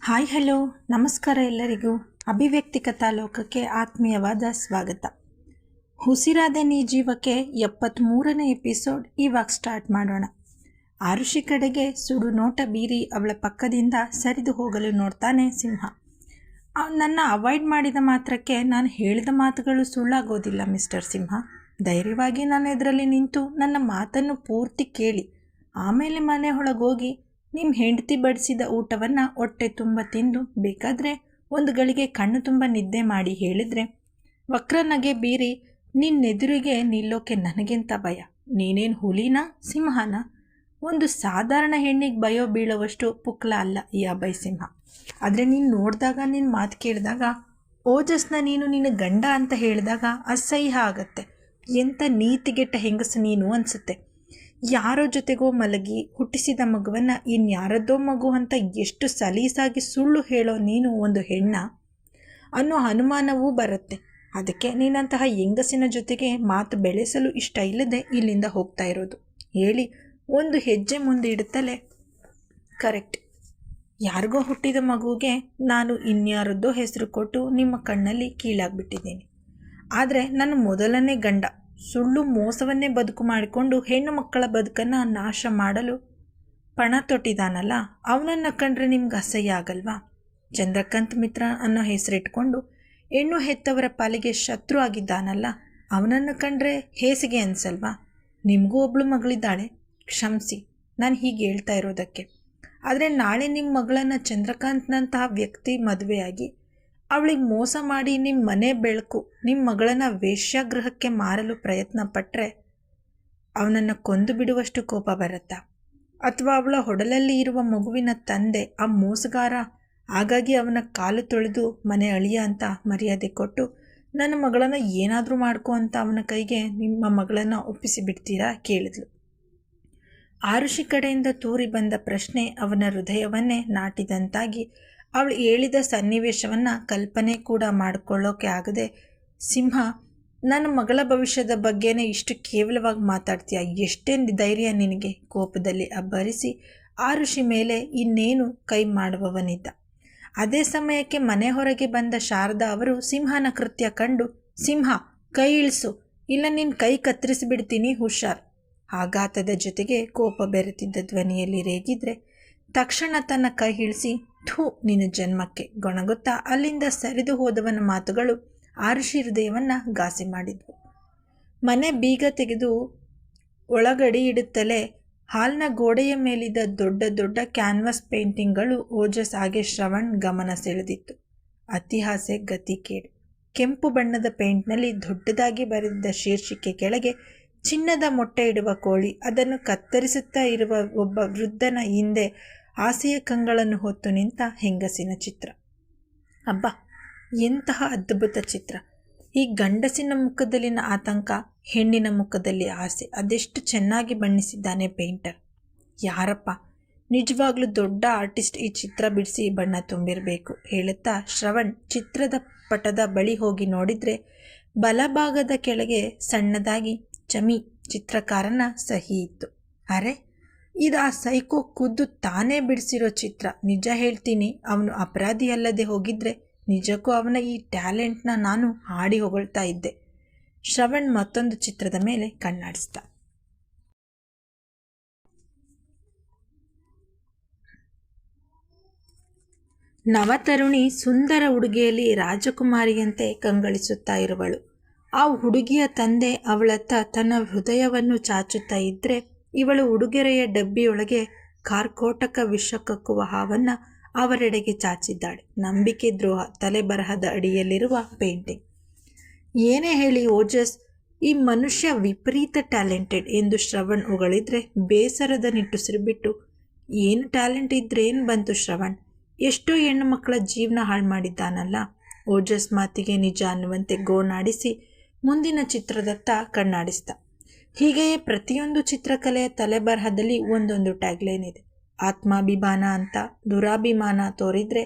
Hi hello ನಮಸ್ಕಾರ ಎಲ್ಲರಿಗೂ. ಅಭಿವ್ಯಕ್ತಿ ಕಥಾಲೋಕಕ್ಕೆ ಆತ್ಮೀಯವಾದ ಸ್ವಾಗತ. ಉಸಿರಾದೆ ನೀ ಜೀವಕ್ಕೆ 73ನೇ ಎಪಿಸೋಡ್ ಇವಾಗ ಸ್ಟಾರ್ಟ್ ಮಾಡೋಣ. ಆರುಷಿ ಕಡೆಗೆ ಸುಡು ನೋಟ ಬೀರಿ ಅವಳ ಪಕ್ಕದಿಂದ ಸರಿದು ಹೋಗಲು ನೋಡ್ತಾನೆ ಸಿಂಹ. ನನ್ನ ಅವಾಯ್ಡ್ ಮಾಡಿದ ಮಾತ್ರಕ್ಕೆ ನಾನು ಹೇಳಿದ ಮಾತುಗಳು ಸುಳ್ಳಾಗೋದಿಲ್ಲ ಮಿಸ್ಟರ್ ಸಿಂಹ. ಧೈರ್ಯವಾಗಿ ನನ್ನ ಎದುರಲ್ಲಿ ನಿಂತು ನನ್ನ ಮಾತನ್ನು ಪೂರ್ತಿ ಕೇಳಿ ಆಮೇಲೆ ಮನೆ ಒಳಗೋಗಿ ನಿಮ್ಮ ಹೆಂಡತಿ ಬಡಿಸಿದ ಊಟವನ್ನು ಹೊಟ್ಟೆ ತುಂಬ ತಿಂದು ಬೇಕಾದರೆ ಒಂದು ಗಳಿಗೆ ಕಣ್ಣು ತುಂಬ ನಿದ್ದೆ ಮಾಡಿ ಹೇಳಿದರೆ ವಕ್ರನಗೆ ಬೀರಿ ನಿನ್ನೆದುರಿಗೆ ನಿಲ್ಲೋಕೆ ನನಗೆಂತ ಭಯ. ನೀನೇನು ಹುಲಿನ ಸಿಂಹನ? ಒಂದು ಸಾಧಾರಣ ಹೆಣ್ಣಿಗೆ ಭಯ ಬೀಳುವಷ್ಟು ಪುಕ್ಲ ಅಲ್ಲ ಈ ಅಭಯ್ ಸಿಂಹ. ಆದರೆ ನೀನು ನೋಡಿದಾಗ ನಿನ್ನ ಮಾತು ಕೇಳಿದಾಗ ಓಜಸ್ನ ನೀನು ನಿನ್ನ ಗಂಡ ಅಂತ ಹೇಳಿದಾಗ ಅಸಹ್ಯ ಆಗತ್ತೆ. ಎಂಥ ನೀತಿಗೆಟ್ಟ ಹೆಂಗಸು ನೀನು ಅನಿಸುತ್ತೆ. ಯಾರೋ ಜೊತೆಗೋ ಮಲಗಿ ಹುಟ್ಟಿಸಿದ ಮಗುವನ್ನು ಇನ್ಯಾರದ್ದೋ ಮಗು ಅಂತ ಎಷ್ಟು ಸಲೀಸಾಗಿ ಸುಳ್ಳು ಹೇಳೋ ನೀನು ಒಂದು ಹೆಣ್ಣ ಅನ್ನೋ ಅನುಮಾನವೂ ಬರುತ್ತೆ. ಅದಕ್ಕೆ ನೀನಂತಹ ಹೆಂಗಸಿನ ಜೊತೆಗೆ ಮಾತು ಬೆಳೆಸಲು ಇಷ್ಟ ಇಲ್ಲದೆ ಇಲ್ಲಿಂದ ಹೋಗ್ತಾ ಇರೋದು ಹೇಳಿ ಒಂದು ಹೆಜ್ಜೆ ಮುಂದೆ ಇಡುತ್ತಲೇ, ಕರೆಕ್ಟ್, ಯಾರಿಗೋ ಹುಟ್ಟಿದ ಮಗುಗೆ ನಾನು ಇನ್ಯಾರದ್ದೋ ಹೆಸರು ಕೊಟ್ಟು ನಿಮ್ಮ ಕಣ್ಣಲ್ಲಿ ಕೀಳಾಗ್ಬಿಟ್ಟಿದ್ದೀನಿ. ಆದರೆ ನನ್ನ ಮೊದಲನೇ ಗಂಡ ಸುಳ್ಳು ಮೋಸವನ್ನೇ ಬದುಕು ಮಾಡಿಕೊಂಡು ಹೆಣ್ಣು ಮಕ್ಕಳ ಬದುಕನ್ನು ನಾಶ ಮಾಡಲು ಪಣ ತೊಟ್ಟಿದ್ದಾನಲ್ಲ, ಅವನನ್ನು ಕಂಡ್ರೆ ನಿಮ್ಗೆ ಅಸಹ್ಯ ಆಗಲ್ವಾ? ಚಂದ್ರಕಾಂತ್ ಮಿತ್ರ ಅನ್ನೋ ಹೆಸರಿಟ್ಕೊಂಡು ಹೆಣ್ಣು ಹೆತ್ತವರ ಪಾಲಿಗೆ ಶತ್ರು ಆಗಿದ್ದಾನಲ್ಲ, ಅವನನ್ನು ಕಂಡ್ರೆ ಹೇಸಿಗೆ ಅನಿಸಲ್ವಾ? ನಿಮಗೂ ಒಬ್ಳು ಮಗಳಿದ್ದಾಳೆ, ಕ್ಷಮಿಸಿ ನಾನು ಹೀಗೆ ಹೇಳ್ತಾ ಇರೋದಕ್ಕೆ. ಆದರೆ ನಾಳೆ ನಿಮ್ಮ ಮಗಳನ್ನು ಚಂದ್ರಕಾಂತ್ನಂತಹ ವ್ಯಕ್ತಿ ಮದುವೆಯಾಗಿ ಅವಳಿಗೆ ಮೋಸ ಮಾಡಿ ನಿಮ್ಮ ಮನೆ ಬೆಳಕು ನಿಮ್ಮ ಮಗಳನ್ನು ವೇಶ್ಯಾಗೃಹಕ್ಕೆ ಮಾರಲು ಪ್ರಯತ್ನ ಪಟ್ಟರೆ ಅವನನ್ನು ಕೊಂದು ಬಿಡುವಷ್ಟು ಕೋಪ ಬರುತ್ತಾ? ಅಥವಾ ಅವಳ ಹೊಡಲಲ್ಲಿ ಇರುವ ಮಗುವಿನ ತಂದೆ ಆ ಮೋಸಗಾರ, ಹಾಗಾಗಿ ಅವನ ಕಾಲು ತೊಳೆದು ಮನೆ ಅಳಿಯ ಅಂತ ಮರ್ಯಾದೆ ಕೊಟ್ಟು ನನ್ನ ಮಗಳನ್ನು ಏನಾದರೂ ಮಾಡ್ಕೊ ಅಂತ ಅವನ ಕೈಗೆ ನಿಮ್ಮ ಮಗಳನ್ನು ಒಪ್ಪಿಸಿ ಬಿಡ್ತೀರಾ ಕೇಳಿದ್ಲು. ಆರುಷಿ ಕಡೆಯಿಂದ ತೂರಿ ಬಂದ ಪ್ರಶ್ನೆ ಅವನ ಹೃದಯವನ್ನೇ ನಾಟಿದಂತಾಗಿ ಅವಳು ಹೇಳಿದ ಸನ್ನಿವೇಶವನ್ನು ಕಲ್ಪನೆ ಕೂಡ ಮಾಡಿಕೊಳ್ಳೋಕೆ ಆಗದೆ, ಸಿಂಹ, ನನ್ನ ಮಗಳ ಭವಿಷ್ಯದ ಬಗ್ಗೆನೇ ಇಷ್ಟು ಕೇವಲವಾಗಿ ಮಾತಾಡ್ತೀಯ? ಎಷ್ಟೇ ಧೈರ್ಯ ನಿನಗೆ? ಕೋಪದಲ್ಲಿ ಅಬ್ಬರಿಸಿ ಆರುಷಿ ಮೇಲೆ ಇನ್ನೇನು ಕೈ ಮಾಡುವವನಿದ್ದ. ಅದೇ ಸಮಯಕ್ಕೆ ಮನೆ ಹೊರಗೆ ಬಂದ ಶಾರದಾ ಅವರು ಸಿಂಹನ ಕೃತ್ಯ ಕಂಡು, ಸಿಂಹ ಕೈ ಇಳಿಸು, ಇಲ್ಲ ನಿನ್ನ ಕೈ ಕತ್ತರಿಸಿಬಿಡ್ತೀನಿ, ಹುಷಾರ್. ಆಘಾತದ ಜೊತೆಗೆ ಕೋಪ ಬೆರೆತಿದ್ದ ಧ್ವನಿಯಲ್ಲಿ ರೇಗಿದ್ರೆ ತಕ್ಷಣ ತನ್ನ ಕೈ ಇಳಿಸಿ, ಥೂ ನಿನ್ನ ಜನ್ಮಕ್ಕೆ ಗೊಣಗುತ್ತಾ ಅಲ್ಲಿಂದ ಸರಿದು ಹೋದವನ ಮಾತುಗಳು ಆರುಷಿ ಹೃದಯವನ್ನು ಘಾಸಿ ಮಾಡಿದ್ವು. ಮನೆ ಬೀಗ ತೆಗೆದು ಒಳಗಡಿ ಇಡುತ್ತಲೇ ಹಾಲ್ನ ಗೋಡೆಯ ಮೇಲಿದ್ದ ದೊಡ್ಡ ದೊಡ್ಡ ಕ್ಯಾನ್ವಾಸ್ ಪೇಂಟಿಂಗ್ಗಳು ಓಜಸ್ ಹಾಗೆ ಶ್ರವಣ್ ಗಮನ ಸೆಳೆದಿತ್ತು. ಅತಿಹಾಸೆ ಗತಿ ಕೇಡು. ಕೆಂಪು ಬಣ್ಣದ ಪೇಂಟ್ನಲ್ಲಿ ದೊಡ್ಡದಾಗಿ ಬರೆದಿದ್ದ ಶೀರ್ಷಿಕೆ ಕೆಳಗೆ ಚಿನ್ನದ ಮೊಟ್ಟೆ ಇಡುವ ಕೋಳಿ, ಅದನ್ನು ಕತ್ತರಿಸುತ್ತಾ ಇರುವ ಒಬ್ಬ ವೃದ್ಧನ ಹಿಂದೆ ಆಸೆಯ ಕಂಗಳನ್ನು ಹೊತ್ತು ನಿಂತ ಹೆಂಗಸಿನ ಚಿತ್ರ. ಅಬ್ಬಾ, ಎಂತಹ ಅದ್ಭುತ ಚಿತ್ರ! ಈ ಗಂಡಸಿನ ಮುಖದಲ್ಲಿನ ಆತಂಕ, ಹೆಣ್ಣಿನ ಮುಖದಲ್ಲಿ ಆಸೆ, ಅದೆಷ್ಟು ಚೆನ್ನಾಗಿ ಬಣ್ಣಿಸಿದ್ದಾನೆ ಪೇಂಟರ್. ಯಾರಪ್ಪ, ನಿಜವಾಗ್ಲೂ ದೊಡ್ಡ ಆರ್ಟಿಸ್ಟ್ ಈ ಚಿತ್ರ ಬಿಡಿಸಿ ಬಣ್ಣ ತುಂಬಿರಬೇಕು ಹೇಳುತ್ತಾ ಶ್ರವಣ್ ಚಿತ್ರದ ಪಟದ ಬಳಿ ಹೋಗಿ ನೋಡಿದರೆ ಬಲಭಾಗದ ಕೆಳಗೆ ಸಣ್ಣದಾಗಿ ಚಮಿ ಚಿತ್ರಕಾರನ ಸಹಿ ಇತ್ತು. ಅರೆ, ಇದು ಆ ಸೈಕೋ ಖುದ್ದು ತಾನೇ ಬಿಡಿಸಿರೋ ಚಿತ್ರ. ನಿಜ ಹೇಳ್ತೀನಿ, ಅವನು ಅಪರಾಧಿ ಅಲ್ಲದೆ ಹೋಗಿದ್ರೆ ನಿಜಕ್ಕೂ ಅವನ ಈ ಟ್ಯಾಲೆಂಟ್ನ ನಾನು ಹಾಡಿ ಹೊಗಳ್ತಾ ಇದ್ದೆ. ಶ್ರವಣ್ ಮತ್ತೊಂದು ಚಿತ್ರದ ಮೇಲೆ ಕಣ್ಣಾಡಿಸ್ದ. ನವತರುಣಿ ಸುಂದರ ಉಡುಗೆಯಲ್ಲಿ ರಾಜಕುಮಾರಿಯಂತೆ ಕಂಗಳಿಸುತ್ತಾ ಇರುವಳು. ಆ ಹುಡುಗಿಯ ತಂದೆ ಅವಳತ್ತ ತನ್ನ ಹೃದಯವನ್ನು ಚಾಚುತ್ತಾ ಇದ್ದರೆ ಇವಳು ಉಡುಗೊರೆಯ ಡಬ್ಬಿಯೊಳಗೆ ಕಾರ್ಕೋಟಕ ವಿಷಕಕ್ಕುವ ಹಾವನ್ನು ಅವರೆಡೆಗೆ ಚಾಚಿದ್ದಾಳೆ. ನಂಬಿಕೆ ದ್ರೋಹ ತಲೆಬರಹದ ಅಡಿಯಲ್ಲಿರುವ ಪೇಂಟಿಂಗ್. ಏನೇ ಹೇಳಿ ಓಜಸ್, ಈ ಮನುಷ್ಯ ವಿಪರೀತ ಟ್ಯಾಲೆಂಟೆಡ್ ಎಂದು ಶ್ರವಣ್ ಹೊಗಳಿದ್ರೆ ಬೇಸರದ ನಿಟ್ಟುಸಿರು ಬಿಟ್ಟು, ಏನು ಟ್ಯಾಲೆಂಟ್ ಇದ್ರೇನು ಬಂತು ಶ್ರವಣ್, ಎಷ್ಟೋ ಹೆಣ್ಣು ಮಕ್ಕಳ ಜೀವನ ಹಾಳು ಮಾಡಿದ್ದಾನಲ್ಲ. ಓಜಸ್ ಮಾತಿಗೆ ನಿಜ ಅನ್ನುವಂತೆ ಗೋಣಾಡಿಸಿ ಮುಂದಿನ ಚಿತ್ರದತ್ತ ಕಣ್ಣಾಡಿಸ್ದ. ಹೀಗೆಯೇ ಪ್ರತಿಯೊಂದು ಚಿತ್ರಕಲೆಯ ತಲೆಬರಹದಲ್ಲಿ ಒಂದೊಂದು ಟ್ಯಾಗ್ಲೈನ್ ಇದೆ. ಆತ್ಮಾಭಿಮಾನ ಅಂತ ದುರಾಭಿಮಾನ ತೋರಿದ್ರೆ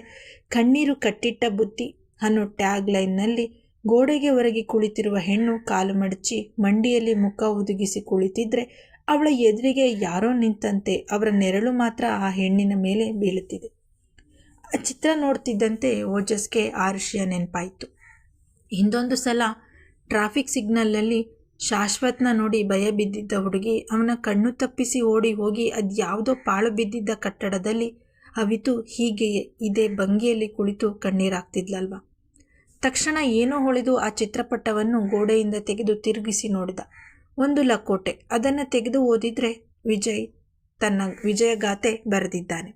ಕಣ್ಣೀರು ಕಟ್ಟಿಟ್ಟ ಬುತ್ತಿ ಅನ್ನೋ ಟ್ಯಾಗ್ಲೈನ್ನಲ್ಲಿ ಗೋಡೆಗೆ ಹೊರಗೆ ಕುಳಿತಿರುವ ಹೆಣ್ಣು ಕಾಲು ಮಡಚಿ ಮಂಡಿಯಲ್ಲಿ ಮುಖ ಹುದುಗಿಸಿ ಕುಳಿತಿದ್ರೆ ಅವಳ ಎದುರಿಗೆ ಯಾರೋ ನಿಂತಂತೆ ಅವರ ನೆರಳು ಮಾತ್ರ ಆ ಹೆಣ್ಣಿನ ಮೇಲೆ ಬೀಳುತ್ತಿದೆ. ಆ ಚಿತ್ರ ನೋಡ್ತಿದ್ದಂತೆ ಓಜಸ್ಗೆ ಆ ವಿಷಯ ನೆನಪಾಯಿತು. ಹಿಂದೊಂದು ಸಲ ಟ್ರಾಫಿಕ್ ಸಿಗ್ನಲಲ್ಲಿ ಶಾಶ್ವತ್ನ ನೋಡಿ ಭಯ ಬಿದ್ದಿದ್ದ ಹುಡುಗಿ ಅವನ ಕಣ್ಣು ತಪ್ಪಿಸಿ ಓಡಿ ಹೋಗಿ ಅದ್ಯಾವುದೋ ಪಾಳು ಬಿದ್ದಿದ್ದ ಕಟ್ಟಡದಲ್ಲಿ ಅವಿತು ಹೀಗೆಯೇ ಇದೇ ಭಂಗಿಯಲ್ಲಿ ಕುಳಿತು ಕಣ್ಣೀರಾಗ್ತಿದ್ಲಲ್ವ. ತಕ್ಷಣ ಏನೋ ಹೊಳೆದು ಆ ಚಿತ್ರಪಟವನ್ನು ಗೋಡೆಯಿಂದ ತೆಗೆದು ತಿರುಗಿಸಿ ನೋಡಿದ. ಒಂದು ಲಕೋಟೆ. ಅದನ್ನು ತೆಗೆದು ಓದಿದ್ರೆ ವಿಜಯ್ ತನ್ನ ವಿಜಯಗಾಥೆ ಬರೆದಿದ್ದಾನೆ.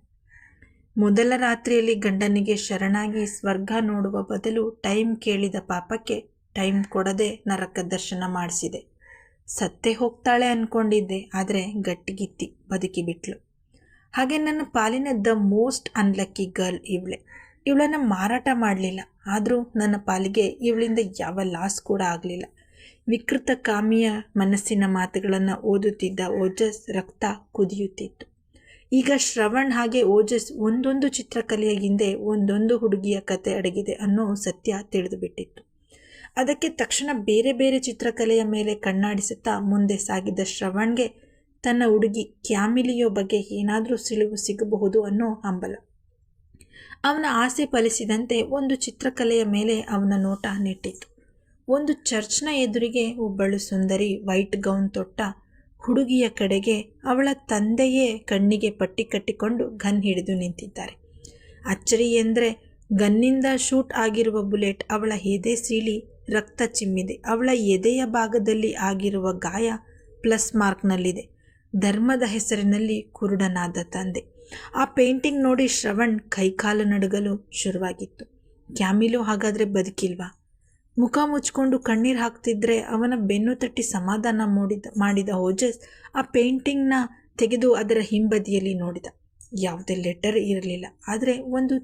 ಮೊದಲ ರಾತ್ರಿಯಲ್ಲಿ ಗಂಡನಿಗೆ ಶರಣಾಗಿ ಸ್ವರ್ಗ ನೋಡುವ ಬದಲು ಟೈಮ್ ಕೇಳಿದ ಪಾಪಕ್ಕೆ ಟೈಮ್ ಕೊಡದೆ ನರಕ ದರ್ಶನ ಮಾಡಿಸಿದೆ. ಸತ್ತೇ ಹೋಗ್ತಾಳೆ ಅಂದ್ಕೊಂಡಿದ್ದೆ, ಆದರೆ ಗಟ್ಟಿಗಿತ್ತಿ ಬದುಕಿಬಿಟ್ಲು. ಹಾಗೆ ನನ್ನ ಪಾಲಿನ ದ ಮೋಸ್ಟ್ ಅನ್ಲಕ್ಕಿ ಗರ್ಲ್ ಇವಳನ್ನು ಮಾರಾಟ ಮಾಡಲಿಲ್ಲ. ಆದರೂ ನನ್ನ ಪಾಲಿಗೆ ಇವಳಿಂದ ಯಾವ ಲಾಸ್ ಕೂಡ ಆಗಲಿಲ್ಲ. ವಿಕೃತ ಕಾಮಿಯ ಮನಸ್ಸಿನ ಮಾತುಗಳನ್ನು ಓದುತ್ತಿದ್ದ ಓಜಸ್ ರಕ್ತ ಕುದಿಯುತ್ತಿತ್ತು. ಈಗ ಶ್ರವಣ್ ಹಾಗೆ ಓಜಸ್ ಒಂದೊಂದು ಚಿತ್ರಕಲೆಯ ಹಿಂದೆ ಒಂದೊಂದು ಹುಡುಗಿಯ ಕತೆ ಅಡಗಿದೆ ಅನ್ನೋ ಸತ್ಯ ತಿಳಿದುಬಿಟ್ಟಿತ್ತು. ಅದಕ್ಕೆ ತಕ್ಷಣ ಬೇರೆ ಬೇರೆ ಚಿತ್ರಕಲೆಯ ಮೇಲೆ ಕಣ್ಣಾಡಿಸುತ್ತಾ ಮುಂದೆ ಸಾಗಿದ್ದ ಶ್ರವಣ್ಗೆ ತನ್ನ ಹುಡುಗಿ ಕ್ಯಾಮಿಲಿಯೋ ಬಗ್ಗೆ ಏನಾದರೂ ಸುಳಿವು ಸಿಗಬಹುದು ಅನ್ನೋ ಹಂಬಲ. ಅವನ ಆಸೆ ಫಲಿಸಿದಂತೆ ಒಂದು ಚಿತ್ರಕಲೆಯ ಮೇಲೆ ಅವನ ನೋಟ ನೆಟ್ಟಿತು. ಒಂದು ಚರ್ಚ್ನ ಎದುರಿಗೆ ಒಬ್ಬಳು ಸುಂದರಿ ವೈಟ್ ಗೌನ್ ತೊಟ್ಟ ಹುಡುಗಿಯ ಕಡೆಗೆ ಅವಳ ತಂದೆಯೇ ಕಣ್ಣಿಗೆ ಪಟ್ಟಿ ಕಟ್ಟಿಕೊಂಡು ಗನ್ ಹಿಡಿದು ನಿಂತಿದ್ದಾರೆ. ಅಚ್ಚರಿ ಎಂದರೆ ಗನ್ನಿಂದ ಶೂಟ್ ಆಗಿರುವ ಬುಲೆಟ್ ಅವಳ ಎದೆ ಸೀಳಿ ರಕ್ತ ಚಿಮ್ಮಿದೆ. ಅವಳ ಎದೆಯ ಭಾಗದಲ್ಲಿ ಆಗಿರುವ ಗಾಯ ಪ್ಲಸ್ ಮಾರ್ಕ್ನಲ್ಲಿದೆ. ಧರ್ಮದ ಹೆಸರಿನಲ್ಲಿ ಕುರುಡನಾದ ತಂದೆ. ಆ ಪೇಂಟಿಂಗ್ ನೋಡಿ ಶ್ರವಣ್ ಕೈಕಾಲು ನಡುಗಲು ಶುರುವಾಗಿತ್ತು. ಕ್ಯಾಮಿಲೋ ಹಾಗಾದರೆ ಬದುಕಿಲ್ವಾ? ಮುಖ ಮುಚ್ಕೊಂಡು ಕಣ್ಣೀರು ಹಾಕ್ತಿದ್ರೆ ಅವನ ಬೆನ್ನು ತಟ್ಟಿ ಸಮಾಧಾನ ಮಾಡಿದ ಓಜಸ್ ಆ ಪೇಂಟಿಂಗ್ನ ತೆಗೆದು ಅದರ ಹಿಂಬದಿಯಲ್ಲಿ ನೋಡಿದ. ಯಾವುದೇ ಲೆಟರ್ ಇರಲಿಲ್ಲ, ಆದರೆ ಒಂದು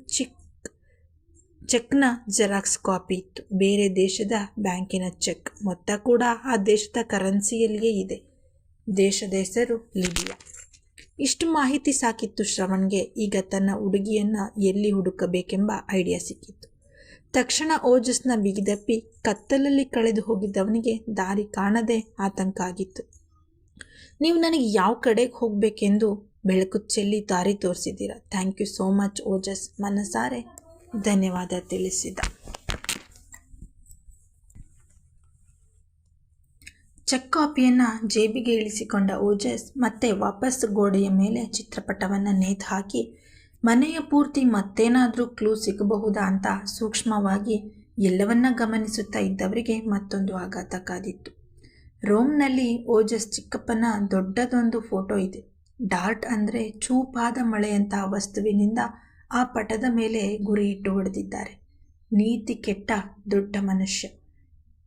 ಚೆಕ್ನ ಜೆರಾಕ್ಸ್ ಕಾಪಿ ಇತ್ತು. ಬೇರೆ ದೇಶದ ಬ್ಯಾಂಕಿನ ಚೆಕ್. ಮೊತ್ತ ಕೂಡ ಆ ದೇಶದ ಕರೆನ್ಸಿಯಲ್ಲಿಯೇ ಇದೆ. ದೇಶದ ಹೆಸರು ಲಿಬಿಯಾ. ಇಷ್ಟು ಮಾಹಿತಿ ಸಾಕಿತ್ತು ಶ್ರವಣ್ಗೆ. ಈಗ ತನ್ನ ಹುಡುಗಿಯನ್ನು ಎಲ್ಲಿ ಹುಡುಕಬೇಕೆಂಬ ಐಡಿಯಾ ಸಿಕ್ಕಿತ್ತು. ತಕ್ಷಣ ಓಜಸ್ನ ಬಿಗಿದಪ್ಪಿ ಕತ್ತಲಲ್ಲಿ ಕಳೆದು ಹೋಗಿದ್ದವನಿಗೆ ದಾರಿ ಕಾಣದೆ ಆತಂಕ ಆಗಿತ್ತು. ನೀವು ನನಗೆ ಯಾವ ಕಡೆಗೆ ಹೋಗಬೇಕೆಂದು ಬೆಳಕು ಚೆಲ್ಲಿ ದಾರಿ ತೋರಿಸಿದ್ದೀರಾ. Thank you so much Ojas, ಮನಸಾರೆ ಧನ್ಯವಾದ ತಿಳಿಸಿದ. ಚೆಕ್ ಕಾಪಿಯನ್ನು ಜೇಬಿಗೆ ಇಳಿಸಿಕೊಂಡ ಓಜಸ್ ಮತ್ತೆ ವಾಪಸ್ ಗೋಡೆಯ ಮೇಲೆ ಚಿತ್ರಪಟವನ್ನು ನೇತು ಹಾಕಿ ಮನೆಯ ಪೂರ್ತಿ ಮತ್ತೇನಾದರೂ ಕ್ಲೂ ಸಿಗಬಹುದಾ ಅಂತ ಸೂಕ್ಷ್ಮವಾಗಿ ಎಲ್ಲವನ್ನ ಗಮನಿಸುತ್ತಾ ಇದ್ದವರಿಗೆ ಮತ್ತೊಂದು ಆಘಾತ ಕಾದಿತ್ತು. ರೋಮ್ನಲ್ಲಿ ಓಜಸ್ ಚಿಕ್ಕಪ್ಪನ ದೊಡ್ಡದೊಂದು ಫೋಟೋ ಇದೆ. ಡಾರ್ಟ್ ಅಂದರೆ ಚೂಪಾದ ಮಳೆಯಂತಹ ವಸ್ತುವಿನಿಂದ ಆ ಪಟದ ಮೇಲೆ ಗುರಿ ಇಟ್ಟು ಹೊಡೆದಿದ್ದಾರೆ. ನೀತಿ ಕೆಟ್ಟ ದೊಡ್ಡ ಮನುಷ್ಯ.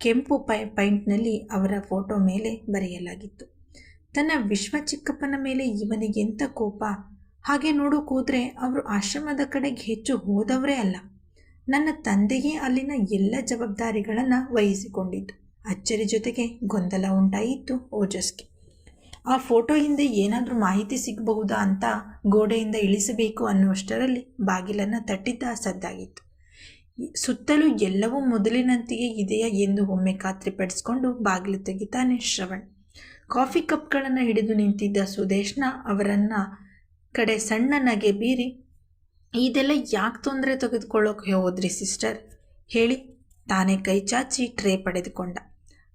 ಕೆಂಪು ಪೈಂಟ್ನಲ್ಲಿ ಅವರ ಫೋಟೋ ಮೇಲೆ ಬರೆಯಲಾಗಿತ್ತು. ತನ್ನ ವಿಶ್ವ ಚಿಕ್ಕಪ್ಪನ ಮೇಲೆ ಇವನಿಗೆಂಥ ಕೋಪ! ಹಾಗೆ ನೋಡೋಕೋದ್ರೆ ಅವರು ಆಶ್ರಮದ ಕಡೆಗೆ ಹೆಚ್ಚು ಹೋದವರೇ ಅಲ್ಲ. ನನ್ನ ತಂದೆಯೇ ಅಲ್ಲಿನ ಎಲ್ಲ ಜವಾಬ್ದಾರಿಗಳನ್ನು ವಹಿಸಿಕೊಂಡಿದ್ದು. ಅಚ್ಚರಿ ಜೊತೆಗೆ ಗೊಂದಲ ಉಂಟಾಯಿತು ಓಜಸ್ಗೆ. ಆ ಫೋಟೋ ಹಿಂದೆ ಏನಾದರೂ ಮಾಹಿತಿ ಸಿಗಬಹುದಾ ಅಂತ ಗೋಡೆಯಿಂದ ಇಳಿಸಬೇಕು ಅನ್ನುವಷ್ಟರಲ್ಲಿ ಬಾಗಿಲನ್ನು ತಟ್ಟಿದ್ದ ಸದ್ದಾಗಿತ್ತು. ಸುತ್ತಲೂ ಎಲ್ಲವೂ ಮೊದಲಿನಂತೆಯೇ ಇದೆಯಾ ಎಂದು ಒಮ್ಮೆ ಖಾತ್ರಿಪಡಿಸಿಕೊಂಡು ಬಾಗಿಲು ತೆಗಿತಾನೆ ಶ್ರವಣ್. ಕಾಫಿ ಕಪ್ಗಳನ್ನು ಹಿಡಿದು ನಿಂತಿದ್ದ ಸುದೇಶ್ನ ಅವರನ್ನ ಕಡೆ ಸಣ್ಣ ನಗೆ ಬೀರಿ, ಇದೆಲ್ಲ ಯಾಕೆ ತೊಂದರೆ ತೆಗೆದುಕೊಳ್ಳೋಕೆ ಹೋದ್ರಿ ಸಿಸ್ಟರ್ ಹೇಳಿ. ತಾನೇ ಕೈ ಚಾಚಿ ಟ್ರೇ ಪಡೆದುಕೊಂಡ.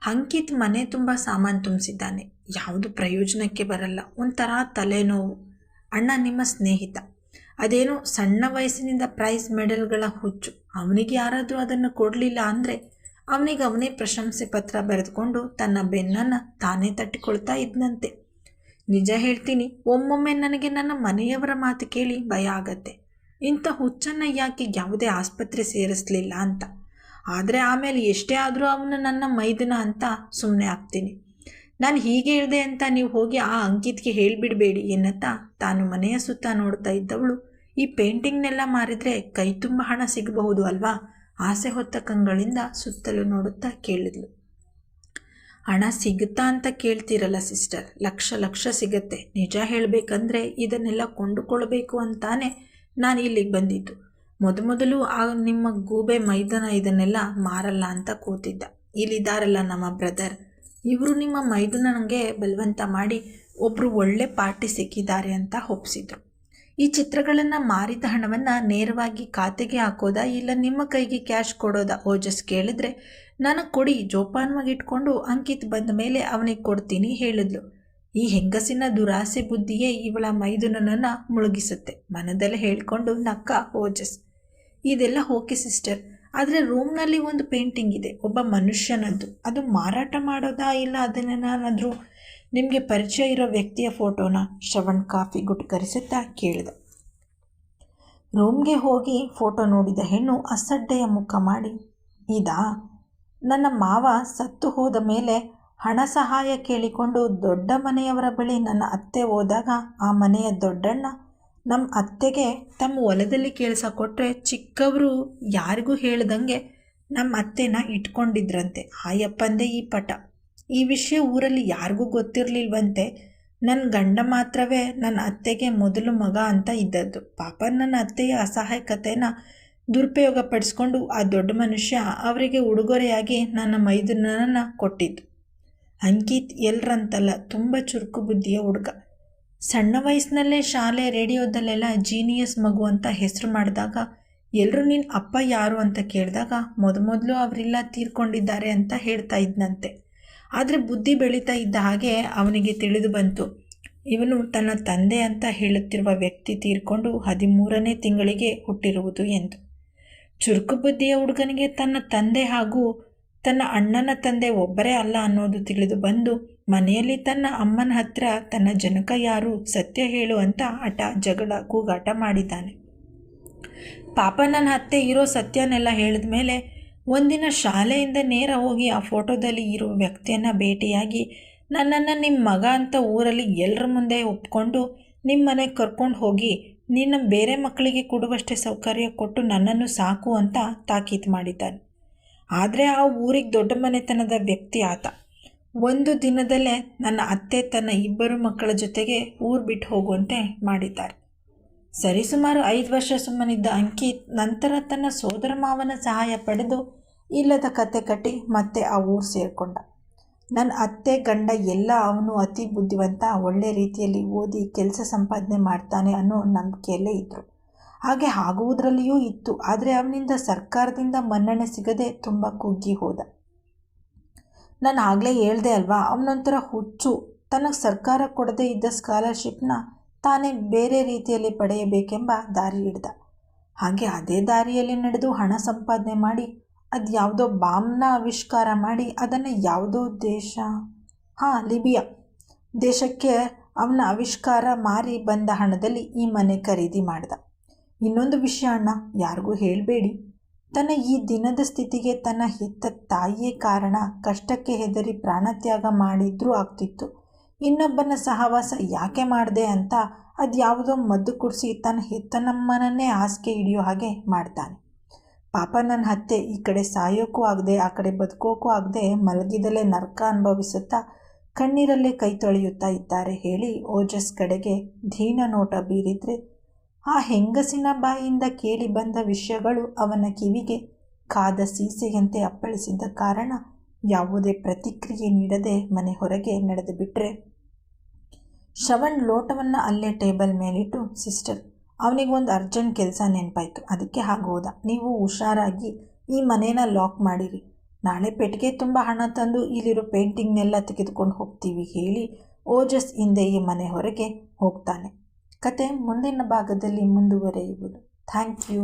ಅಂಕಿತ್ ಮನೆ ತುಂಬ ಸಾಮಾನು ತುಂಬಿಸಿದ್ದಾನೆ. ಯಾವುದು ಪ್ರಯೋಜನಕ್ಕೆ ಬರಲ್ಲ. ಒಂಥರ ತಲೆನೋವು. ಅಣ್ಣ ನಿಮ್ಮ ಸ್ನೇಹಿತ. ಅದೇನೋ ಸಣ್ಣ ವಯಸ್ಸಿನಿಂದ ಪ್ರೈಸ್ ಮೆಡಲ್ಗಳ ಹುಚ್ಚು. ಅವನಿಗೆ ಯಾರಾದರೂ ಅದನ್ನು ಕೊಡಲಿಲ್ಲ ಅಂದರೆ ಅವನೇ ಪ್ರಶಂಸೆ ಪತ್ರ ಬರೆದುಕೊಂಡು ತನ್ನ ಬೆನ್ನನ್ನು ತಾನೇ ತಟ್ಟಿಕೊಳ್ತಾ ಇದ್ದಂತೆ. ನಿಜ ಹೇಳ್ತೀನಿ, ಒಮ್ಮೊಮ್ಮೆ ನನಗೆ ನನ್ನ ಮನೆಯವರ ಮಾತು ಕೇಳಿ ಭಯ ಆಗತ್ತೆ. ಇಂಥ ಹುಚ್ಚನ್ನು ಯಾಕೆ ಯಾವುದೇ ಆಸ್ಪತ್ರೆ ಸೇರಿಸಲಿಲ್ಲ ಅಂತ. ಆದರೆ ಆಮೇಲೆ ಎಷ್ಟೇ ಆದರೂ ಅವನು ನನ್ನ ಮೈದುನ ಅಂತ ಸುಮ್ಮನೆ ಆಗ್ತೀನಿ. ನಾನು ಹೀಗೆ ಹೇಳಿದೆ ಅಂತ ನೀವು ಹೋಗಿ ಆ ಅಂಕಿತ್ಗೆ ಹೇಳಿಬಿಡಬೇಡಿ ಎನ್ನುತ್ತಾ ತಾನು ಮನೆಯ ಸುತ್ತ ನೋಡ್ತಾ ಇದ್ದವಳು, ಈ ಪೇಂಟಿಂಗ್ನೆಲ್ಲ ಮಾರಿದರೆ ಕೈ ತುಂಬ ಹಣ ಸಿಗಬಹುದು ಅಲ್ವಾ? ಆಸೆ ಹೊತ್ತ ಕಂಗಳಿಂದ ಸುತ್ತಲೂ ನೋಡುತ್ತಾ ಕೇಳಿದ್ಲು. ಹಣ ಸಿಗುತ್ತಾ ಅಂತ ಕೇಳ್ತೀರಲ್ಲ ಸಿಸ್ಟರ್, ಲಕ್ಷ ಸಿಗತ್ತೆ. ನಿಜ ಹೇಳಬೇಕಂದ್ರೆ ಇದನ್ನೆಲ್ಲ ಕೊಂಡುಕೊಳ್ಬೇಕು ಅಂತಾನೆ ನಾನು ಇಲ್ಲಿಗೆ ಬಂದಿದ್ದು. ಮೊದಲು ನಿಮ್ಮ ಗೂಬೆ ಮೈದನ ಇದನ್ನೆಲ್ಲ ಮಾರಲ್ಲ ಅಂತ ಕೂತಿದ್ದ. ಇಲ್ಲಿದ್ದಾರಲ್ಲ ನಮ್ಮ ಬ್ರದರ್, ಇವರು ನಿಮ್ಮ ಮೈದುನನಿಗೆ ಬಲವಂತ ಮಾಡಿ ಒಬ್ಬರು ಒಳ್ಳೆ ಪಾರ್ಟಿ ಸಿಕ್ಕಿದ್ದಾರೆ ಅಂತ ಒಪ್ಪಿಸಿದ್ರು. ಈ ಚಿತ್ರಗಳನ್ನು ಮಾರಿದ ಹಣವನ್ನು ನೇರವಾಗಿ ಖಾತೆಗೆ ಹಾಕೋದಾ ಇಲ್ಲ ನಿಮ್ಮ ಕೈಗೆ ಕ್ಯಾಶ್ ಕೊಡೋದಾ ಓಜಸ್ ಕೇಳಿದ್ರೆ, ನನಗೆ ಕೊಡಿ, ಜೋಪಾನವಾಗಿ ಇಟ್ಕೊಂಡು ಅಂಕಿತ್ ಬಂದ ಮೇಲೆ ಅವನಿಗೆ ಕೊಡ್ತೀನಿ ಹೇಳಿದ್ಲು. ಈ ಹೆಂಗಸಿನ ದುರಾಸೆ ಬುದ್ಧಿಯೇ ಇವಳ ಮೈದುನನನ್ನು ಮುಳುಗಿಸುತ್ತೆ, ಮನದಲ್ಲೇ ಹೇಳ್ಕೊಂಡು ನಕ್ಕ ಓಜಸ್. ಇದೆಲ್ಲ ಓಕೆ ಸಿಸ್ಟರ್, ಆದರೆ ರೂಮ್ನಲ್ಲಿ ಒಂದು ಪೇಂಟಿಂಗ್ ಇದೆ, ಒಬ್ಬ ಮನುಷ್ಯನದ್ದು. ಅದು ಮಾರಾಟ ಮಾಡೋದಾ ಇಲ್ಲ ಅದನ್ನೇನಾದರೂ ನಿಮಗೆ ಪರಿಚಯ ಇರೋ ವ್ಯಕ್ತಿಯ ಫೋಟೋನ? ಶ್ರವಣ್ ಕಾಫಿ ಗುಟ್ಕರಿಸುತ್ತಾ ಕೇಳಿದ. ರೂಮ್ಗೆ ಹೋಗಿ ಫೋಟೋ ನೋಡಿದ ಹೆಣ್ಣು ಅಸಡ್ಡೆಯ ಮುಖ ಮಾಡಿ, ಇದಾ? ನನ್ನ ಮಾವ ಸತ್ತು ಹೋದ ಮೇಲೆ ಹಣ ಸಹಾಯ ಕೇಳಿಕೊಂಡು ದೊಡ್ಡ ಮನೆಯವರ ಬಳಿ ನನ್ನ ಅತ್ತೆ ಹೋದಾಗ ಆ ಮನೆಯ ದೊಡ್ಡಣ್ಣ ನಮ್ಮ ಅತ್ತೆಗೆ ತಮ್ಮ ಹೊಲದಲ್ಲಿ ಕೆಲಸ ಕೊಟ್ಟರೆ ಚಿಕ್ಕವರು ಯಾರಿಗೂ ಹೇಳ್ದಂಗೆ ನಮ್ಮ ಅತ್ತೆನ ಇಟ್ಕೊಂಡಿದ್ರಂತೆ. ಆಯಪ್ಪಂದೇ ಈ ಪಟ. ಈ ವಿಷಯ ಊರಲ್ಲಿ ಯಾರಿಗೂ ಗೊತ್ತಿರಲಿಲ್ವಂತೆ. ನನ್ನ ಗಂಡ ಮಾತ್ರವೇ ನನ್ನ ಅತ್ತೆಗೆ ಮೊದಲು ಮಗ ಅಂತ ಇದ್ದದ್ದು. ಪಾಪ ನನ್ನ ಅತ್ತೆಯ ಅಸಹಾಯಕತೆನ ದುರುಪಯೋಗ ಪಡಿಸ್ಕೊಂಡು ಆ ದೊಡ್ಡ ಮನುಷ್ಯ ಅವರಿಗೆ ಉಡುಗೊರೆಯಾಗಿ ನನ್ನ ಮೈದುನನ್ನು ಕೊಟ್ಟಿದ್ದು. ಅಂಕಿತ್ ಎಲ್ರಂತಲ್ಲ, ತುಂಬ ಚುರುಕು ಬುದ್ಧಿಯ ಹುಡುಗ. ಸಣ್ಣ ವಯಸ್ಸಿನಲ್ಲೇ ಶಾಲೆ ರೇಡಿಯೋದಲ್ಲೆಲ್ಲ ಜೀನಿಯಸ್ ಮಗು ಅಂತ ಹೆಸರು ಮಾಡಿದಾಗ ಎಲ್ಲರೂ ನಿನ್ನ ಅಪ್ಪ ಯಾರು ಅಂತ ಕೇಳಿದಾಗ ಮೊದಲು ಅವರೆಲ್ಲ ತೀರ್ಕೊಂಡಿದ್ದಾರೆ ಅಂತ ಹೇಳ್ತಾ ಇದ್ನಂತೆ. ಆದರೆ ಬುದ್ಧಿ ಬೆಳೀತಾ ಇದ್ದ ಹಾಗೆ ಅವನಿಗೆ ತಿಳಿದು ಬಂತು, ಇವನು ತನ್ನ ತಂದೆ ಅಂತ ಹೇಳುತ್ತಿರುವ ವ್ಯಕ್ತಿ ತೀರ್ಕೊಂಡು 13ನೇ ತಿಂಗಳಿಗೆ ಹುಟ್ಟಿರುವುದು ಎಂದು. ಚುರುಕು ಬುದ್ಧಿಯ ಹುಡುಗನಿಗೆ ತನ್ನ ತಂದೆ ಹಾಗೂ ತನ್ನ ಅಣ್ಣನ ತಂದೆ ಒಬ್ಬರೇ ಅಲ್ಲ ಅನ್ನೋದು ತಿಳಿದು ಬಂದು ಮನೆಯಲ್ಲಿ ತನ್ನ ಅಮ್ಮನ ಹತ್ರ ತನ್ನ ಜನಕ ಯಾರು, ಸತ್ಯ ಹೇಳು ಅಂತ ಜಗಳ ಕೂಗಾಟ ಮಾಡಿದ್ದಾನೆ. ಪಾಪ ನನ್ನ ಅತ್ತೆ ಇರೋ ಸತ್ಯನೆಲ್ಲ ಹೇಳಿದ ಮೇಲೆ ಒಂದಿನ ಶಾಲೆಯಿಂದ ನೇರ ಹೋಗಿ ಆ ಫೋಟೋದಲ್ಲಿ ಇರೋ ವ್ಯಕ್ತಿಯನ್ನು ಭೇಟಿಯಾಗಿ ನನ್ನನ್ನು ನಿಮ್ಮ ಮಗ ಅಂತ ಊರಲ್ಲಿ ಎಲ್ಲರ ಮುಂದೆ ಒಪ್ಕೊಂಡು ನಿಮ್ಮ ಮನೆಗೆ ಕರ್ಕೊಂಡು ಹೋಗಿ ನಿನ್ನ ಬೇರೆ ಮಕ್ಕಳಿಗೆ ಕೊಡುವಷ್ಟೇ ಸೌಕರ್ಯ ಕೊಟ್ಟು ನನ್ನನ್ನು ಸಾಕು ಅಂತ ತಾಕೀತು ಮಾಡಿದ್ದಾನೆ. ಆದರೆ ಆ ಊರಿಗೆ ದೊಡ್ಡ ಮನೆತನದ ವ್ಯಕ್ತಿ ಆತ. ಒಂದು ದಿನದಲ್ಲೇ ನನ್ನ ಅತ್ತೆ ತನ್ನ 2 ಮಕ್ಕಳ ಜೊತೆಗೆ ಊರು ಬಿಟ್ಟು ಹೋಗುವಂತೆ ಮಾಡಿದ್ದಾರೆ. ಸರಿಸುಮಾರು 5 ವರ್ಷ ಸುಮ್ಮನಿದ್ದ ಅಂಕಿತ್ ನಂತರ ತನ್ನ ಸೋದರ ಮಾವನ ಸಹಾಯ ಪಡೆದು ಇಲ್ಲದ ಕತೆ ಕಟ್ಟಿ ಮತ್ತೆ ಆ ಊರು ಸೇರಿಕೊಂಡ. ನನ್ನ ಅತ್ತೆ ಗಂಡ ಎಲ್ಲ ಅವನು ಅತಿ ಬುದ್ಧಿವಂತ, ಒಳ್ಳೆ ರೀತಿಯಲ್ಲಿ ಓದಿ ಕೆಲಸ ಸಂಪಾದನೆ ಮಾಡ್ತಾನೆ ಅನ್ನೋ ನಂಬಿಕೆಯಲ್ಲೇ ಇದ್ದರು. ಹಾಗೆ ಆಗುವುದರಲ್ಲಿಯೂ ಇತ್ತು. ಆದರೆ ಅವನಿಂದ ಸರ್ಕಾರದಿಂದ ಮನ್ನಣೆ ಸಿಗದೆ ತುಂಬ ಕುಗ್ಗಿ ಹೋದ. ನಾನು ಆಗಲೇ ಹೇಳ್ದೆ ಅಲ್ವಾ, ಅವನೊಂಥರ ಹುಚ್ಚು. ತನಗೆ ಸರ್ಕಾರ ಕೊಡದೇ ಇದ್ದ ಸ್ಕಾಲರ್ಶಿಪ್ನ ತಾನೇ ಬೇರೆ ರೀತಿಯಲ್ಲಿ ಪಡೆಯಬೇಕೆಂಬ ದಾರಿ ಹಿಡ್ದ. ಹಾಗೆ ಅದೇ ದಾರಿಯಲ್ಲಿ ನಡೆದು ಹಣ ಸಂಪಾದನೆ ಮಾಡಿ ಅದು ಯಾವುದೋ ಬಾಂಬ್ನ ಆವಿಷ್ಕಾರ ಮಾಡಿ ಅದನ್ನು ಯಾವುದೋ ಲಿಬಿಯಾ ದೇಶಕ್ಕೆ ಅವನ ಆವಿಷ್ಕಾರ ಮಾರಿ ಬಂದ ಹಣದಲ್ಲಿ ಈ ಮನೆ ಖರೀದಿ ಮಾಡ್ದ. ಇನ್ನೊಂದು ವಿಷಯ ಅಣ್ಣ, ಯಾರಿಗೂ ಹೇಳಬೇಡಿ, ತನ್ನ ಈ ದಿನದ ಸ್ಥಿತಿಗೆ ತನ್ನ ಹೆತ್ತ ತಾಯಿಯೇ ಕಾರಣ. ಕಷ್ಟಕ್ಕೆ ಹೆದರಿ ಪ್ರಾಣತ್ಯಾಗ ಮಾಡಿದ್ರೂ ಆಗ್ತಿತ್ತು. ಇನ್ನೊಬ್ಬನ ಸಹವಾಸ ಯಾಕೆ ಮಾಡಿದೆ ಅಂತ ಅದು ಯಾವುದೋ ಮದ್ದು ಕುಡಿಸಿ ತನ್ನ ಹೆತ್ತನಮ್ಮನನ್ನೇ ಹಾಸಿಗೆ ಹಿಡಿಯೋ ಹಾಗೆ ಮಾಡ್ತಾನೆ. ಪಾಪ ನನ್ನ ಅತ್ತೆ ಈ ಕಡೆ ಸಾಯೋಕ್ಕೂ ಆಗದೆ ಆ ಕಡೆ ಬದುಕೋಕ್ಕೂ ಆಗದೆ ಮಲಗಿದಲ್ಲೇ ನರಕ ಅನುಭವಿಸುತ್ತಾ ಕಣ್ಣೀರಲ್ಲೇ ಕೈ ತೊಳೆಯುತ್ತಾ ಇದ್ದಾರೆ ಹೇಳಿ ಓಜಸ್ ಕಡೆಗೆ ದೀನ ನೋಟ ಬೀರಿದ್ರೆ ಆ ಹೆಂಗಸಿನ ಬಾಯಿಂದ ಕೇಳಿ ಬಂದ ವಿಷಯಗಳು ಅವನ ಕಿವಿಗೆ ಕಾದ ಸೀಸೆಯಂತೆ ಅಪ್ಪಳಿಸಿದ್ದ ಕಾರಣ ಯಾವುದೇ ಪ್ರತಿಕ್ರಿಯೆ ನೀಡದೆ ಮನೆ ಹೊರಗೆ ನಡೆದು ಬಿಟ್ಟರೆ ಶ್ರವಣ್ ಲೋಟವನ್ನು ಅಲ್ಲೇ ಟೇಬಲ್ ಮೇಲಿಟ್ಟು, ಸಿಸ್ಟರ್, ಅವನಿಗೊಂದು ಅರ್ಜೆಂಟ್ ಕೆಲಸ ನೆನಪಾಯಿತು, ಅದಕ್ಕೆ ಹೋದ. ನೀವು ಹುಷಾರಾಗಿ ಈ ಮನೇನ ಲಾಕ್ ಮಾಡಿರಿ. ನಾಳೆ ಪೆಟ್ಟಿಗೆ ತುಂಬ ಹಣ ತಂದು ಇಲ್ಲಿರೋ ಪೇಂಟಿಂಗ್ನೆಲ್ಲ ತೆಗೆದುಕೊಂಡು ಹೋಗ್ತೀವಿ ಹೇಳಿ ಓಜಸ್ ಹಿಂದೆಯೇ ಮನೆ ಹೊರಗೆ ಹೋಗ್ತಾನೆ. ಕತೆ ಮುಂದಿನ ಭಾಗದಲ್ಲಿ ಮುಂದುವರೆಯುವುದು. Thank you.